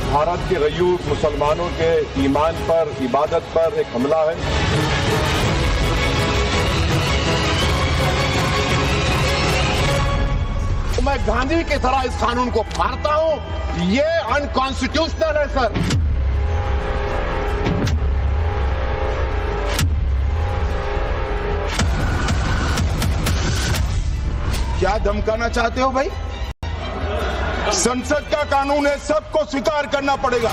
भारत के गयूर मुसलमानों के ईमान पर, इबादत पर एक हमला है। मैं गांधी की तरह इस कानून को मानता हूं, ये अनकॉन्स्टिट्यूशनल है सर। क्या धमकाना चाहते हो भाई? संसद का कानून है, सबको स्वीकार करना पड़ेगा।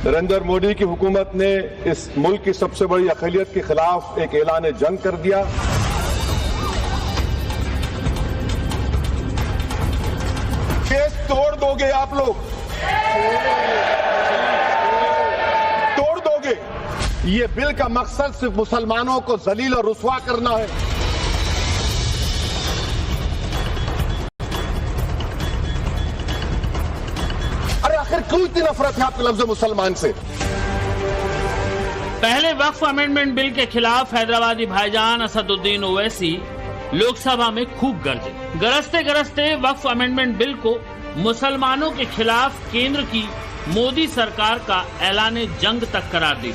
नरेंद्र मोदी की हुकूमत ने इस मुल्क की सबसे बड़ी अक़लियत के खिलाफ एक ऐलान जंग कर दिया। केस तोड़ दोगे आप लोग, तोड़ दोगे। ये बिल का मकसद सिर्फ मुसलमानों को जलील और रुस्वा करना है। अरे आखिर क्यों इतनी नफरत है आपके लफ्ज़ मुसलमान से? पहले वक्फ अमेंडमेंट बिल के खिलाफ हैदराबादी भाईजान असदुद्दीन ओवैसी लोकसभा में खूब गरजे। गरजते गरजते वक्फ अमेंडमेंट बिल को मुसलमानों के खिलाफ केंद्र की मोदी सरकार का ऐलान जंग तक करार दी।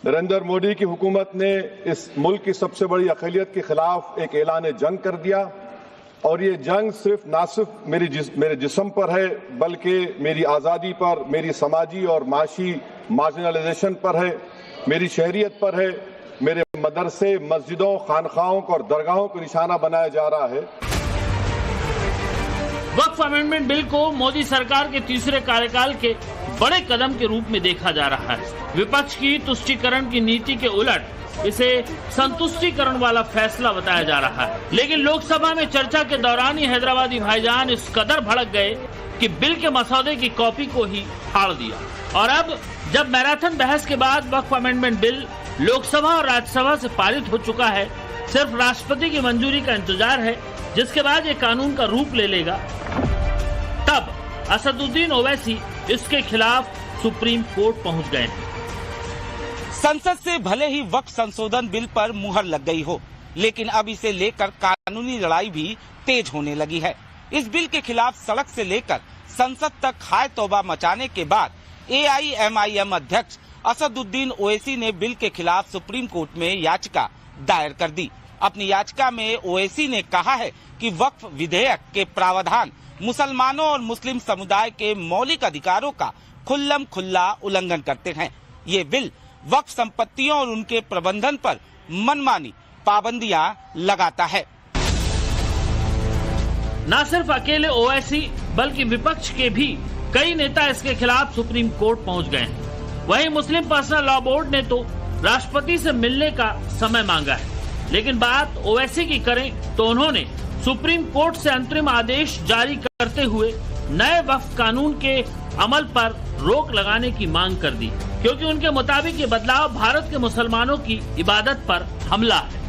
नरेंद्र मोदी की हुकूमत ने इस मुल्क की सबसे बड़ी अक़लियत के खिलाफ एक ऐलान जंग कर दिया और ये जंग ना सिर्फ मेरे जिस्म पर है, बल्कि मेरी आज़ादी पर, मेरी समाजी और माशी मार्जिनलाइजेशन पर है, मेरी शहरियत पर है, मेरे मदरसे, मस्जिदों, खानखाहों और दरगाहों को निशाना बनाया जा रहा है। वक्फ अमेंडमेंट बिल को मोदी सरकार के तीसरे कार्यकाल के बड़े कदम के रूप में देखा जा रहा है। विपक्ष की तुष्टीकरण की नीति के उलट इसे संतुष्टिकरण वाला फैसला बताया जा रहा है। लेकिन लोकसभा में चर्चा के दौरान ही हैदराबादी भाईजान इस कदर भड़क गए कि बिल के मसौदे की कॉपी को ही फाड़ दिया। और अब जब मैराथन बहस के बाद वक्फ अमेंडमेंट बिल लोकसभा और राज्यसभा से पारित हो चुका है, सिर्फ राष्ट्रपति की मंजूरी का इंतजार है, जिसके बाद ये कानून का रूप ले लेगा, तब असदुद्दीन ओवैसी इसके खिलाफ सुप्रीम कोर्ट पहुंच गए हैं। संसद से भले ही वक्फ संशोधन बिल पर मुहर लग गई हो, लेकिन अब इसे लेकर कानूनी लड़ाई भी तेज होने लगी है। इस बिल के खिलाफ सड़क से लेकर संसद तक हाय तौबा मचाने के बाद AIMIM अध्यक्ष असदुद्दीन ओवैसी ने बिल के खिलाफ सुप्रीम कोर्ट में याचिका दायर कर दी। अपनी याचिका में ओवैसी ने कहा है कि वक्फ विधेयक के प्रावधान मुसलमानों और मुस्लिम समुदाय के मौलिक अधिकारों का खुल्लम खुल्ला उल्लंघन करते हैं। ये बिल वक्फ संपत्तियों और उनके प्रबंधन पर मनमानी पाबंदियां लगाता है। न सिर्फ अकेले ओवैसी बल्कि विपक्ष के भी कई नेता इसके खिलाफ सुप्रीम कोर्ट पहुंच गए हैं। वहीं मुस्लिम पर्सनल लॉ बोर्ड ने तो राष्ट्रपति से मिलने का समय मांगा है। लेकिन बात ओवैसी की करें तो उन्होंने सुप्रीम कोर्ट से अंतरिम आदेश जारी करते हुए नए वक्फ कानून के अमल पर रोक लगाने की मांग कर दी, क्योंकि उनके मुताबिक ये बदलाव भारत के मुसलमानों की इबादत पर हमला है।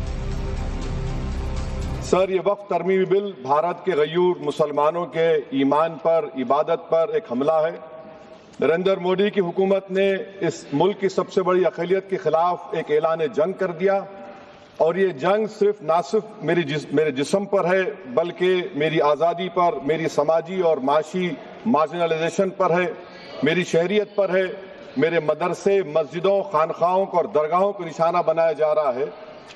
सर, ये वक्फ तरमीमी बिल भारत के गयूर मुसलमानों के ईमान पर, इबादत पर एक हमला है। नरेंद्र मोदी की हुकूमत ने इस मुल्क की सबसे बड़ी अक़लियत के खिलाफ एक ऐलान जंग कर दिया और ये जंग ना सिर्फ मेरे जिस्म पर है, बल्कि मेरी आज़ादी पर, मेरी समाजी और माशी मार्जिनलाइजेशन पर है, मेरी शहरियत पर है, मेरे मदरसे, मस्जिदों, खानखाहों और दरगाहों को निशाना बनाया जा रहा है।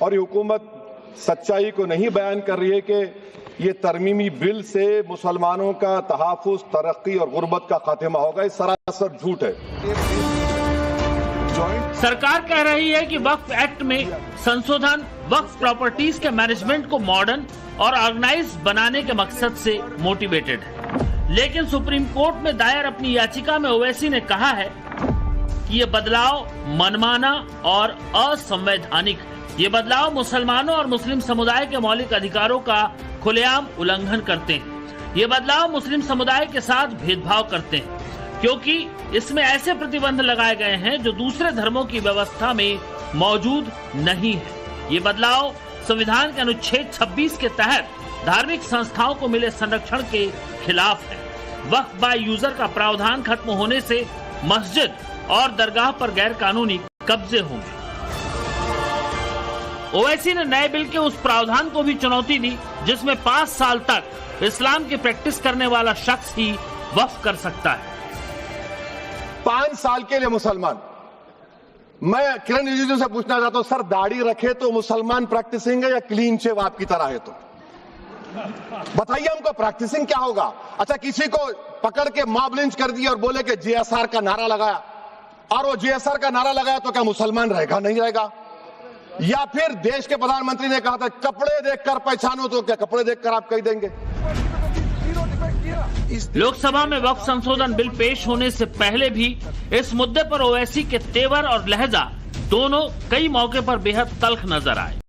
और ये हुकूमत सच्चाई को नहीं बयान कर रही है कि ये तरमीमी बिल से मुसलमानों का तहफ़्फ़ुज़, तरक्की और गुर्बत का खात्मा होगा। ये सरासर झूठ है। सरकार कह रही है कि वक्फ एक्ट में संशोधन वक्फ प्रॉपर्टीज के मैनेजमेंट को मॉडर्न और ऑर्गेनाइज बनाने के मकसद से मोटिवेटेड है। लेकिन सुप्रीम कोर्ट में दायर अपनी याचिका में ओवैसी ने कहा है कि ये बदलाव मनमाना और असंवैधानिक है। ये बदलाव मुसलमानों और मुस्लिम समुदाय के मौलिक अधिकारों का खुलेआम उल्लंघन करते हैं। ये बदलाव मुस्लिम समुदाय के साथ भेदभाव करते हैं, क्योंकि इसमें ऐसे प्रतिबंध लगाए गए हैं जो दूसरे धर्मों की व्यवस्था में मौजूद नहीं है। ये बदलाव संविधान के अनुच्छेद 26 के तहत धार्मिक संस्थाओं को मिले संरक्षण के खिलाफ है। वक्फ बाय यूजर का प्रावधान खत्म होने से मस्जिद और दरगाह पर गैर कानूनी कब्जे होंगे। ओवैसी ने नए बिल के उस प्रावधान को भी चुनौती दी जिसमें 5 साल तक इस्लाम की प्रैक्टिस करने वाला शख्स ही वक्फ कर सकता है। 5 साल के लिए मुसलमान। मैं किरण रिजिजू से पूछना चाहता हूं, सर दाढ़ी रखे तो मुसलमान प्रैक्टिसिंग है या क्लीन शेव आपकी तरह है? तो बताइए हमको प्रैक्टिसिंग क्या होगा? अच्छा, किसी को पकड़ के मॉब लिंच कर दिया और बोले कि जेएसआर का नारा लगाया, और वो जेएसआर का नारा लगाया तो क्या मुसलमान रहेगा? नहीं रहेगा। या फिर देश के प्रधानमंत्री ने कहा था कपड़े देखकर पहचानो, तो क्या कपड़े देखकर आप कह देंगे? लोकसभा में वक्फ संशोधन बिल पेश होने से पहले भी इस मुद्दे पर ओवैसी के तेवर और लहजा दोनों कई मौके पर बेहद तल्ख नजर आए।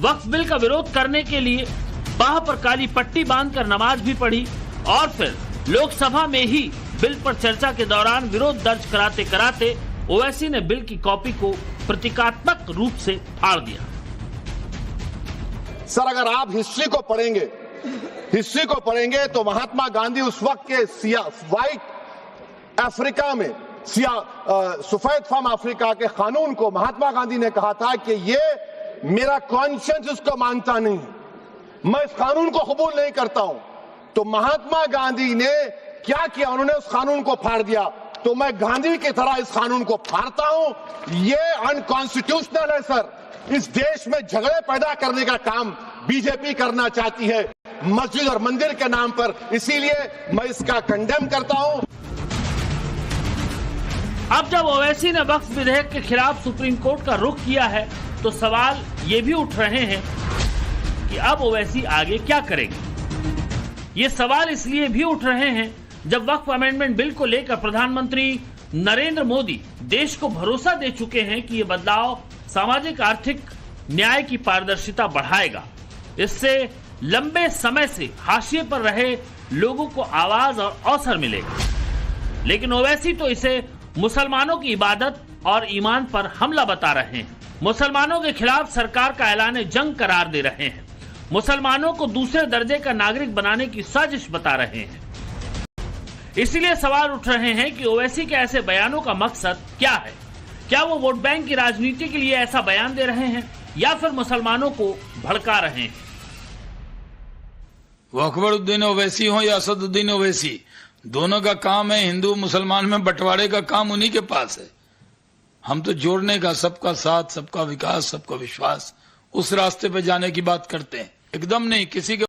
वक्फ बिल का विरोध करने के लिए बाह पर काली पट्टी बांधकर नमाज भी पढ़ी और फिर लोकसभा में ही बिल पर चर्चा के दौरान विरोध दर्ज कराते कराते ओवैसी ने बिल की कॉपी को प्रतीकात्मक रूप से फाड़ दिया। सर अगर आप हिस्ट्री को पढ़ेंगे तो महात्मा गांधी उस वक्त के व्हाइट अफ्रीका में सफेद फार्म अफ्रीका के कानून को महात्मा गांधी ने कहा था कि ये मेरा कॉन्शियंस इसको मानता नहीं, मैं इस कानून को कबूल नहीं करता हूं। तो महात्मा गांधी ने क्या किया? उन्होंने उस कानून को फाड़ दिया। तो मैं गांधी की तरह इस कानून को फाड़ता हूं। ये अनकॉन्स्टिट्यूशनल है सर। इस देश में झगड़े पैदा करने का काम बीजेपी करना चाहती है मस्जिद और मंदिर के नाम पर, इसीलिए मैं इसका कंडेम करता हूं। अब जब ओवैसी ने वक्फ विधेयक के खिलाफ सुप्रीम कोर्ट का रुख किया है तो सवाल ये भी उठ रहे हैं कि अब ओवैसी आगे क्या करेंगे। ये सवाल इसलिए भी उठ रहे हैं जब वक्फ अमेंडमेंट बिल को लेकर प्रधानमंत्री नरेंद्र मोदी देश को भरोसा दे चुके हैं कि ये बदलाव सामाजिक आर्थिक न्याय की पारदर्शिता बढ़ाएगा। इससे लंबे समय से हाशिए पर रहे लोगों को आवाज और अवसर मिलेगा। लेकिन ओवैसी तो इसे मुसलमानों की इबादत और ईमान पर हमला बता रहे हैं। मुसलमानों के खिलाफ सरकार का ऐलान जंग करार दे रहे हैं। मुसलमानों को दूसरे दर्जे का नागरिक बनाने की साजिश बता रहे हैं। इसीलिए सवाल उठ रहे हैं कि ओवैसी के ऐसे बयानों का मकसद क्या है? क्या वो वोट बैंक की राजनीति के लिए ऐसा बयान दे रहे हैं या फिर मुसलमानों को भड़का रहे हैं? वो अकबरुद्दीन ओवैसी हो या असदुद्दीन ओवैसी, दोनों का काम है हिंदू मुसलमान में बंटवारे का काम उन्हीं के पास है। हम तो जोड़ने का, सबका साथ, सबका विकास, सबका विश्वास, उस रास्ते पे जाने की बात करते हैं। एकदम नहीं किसी के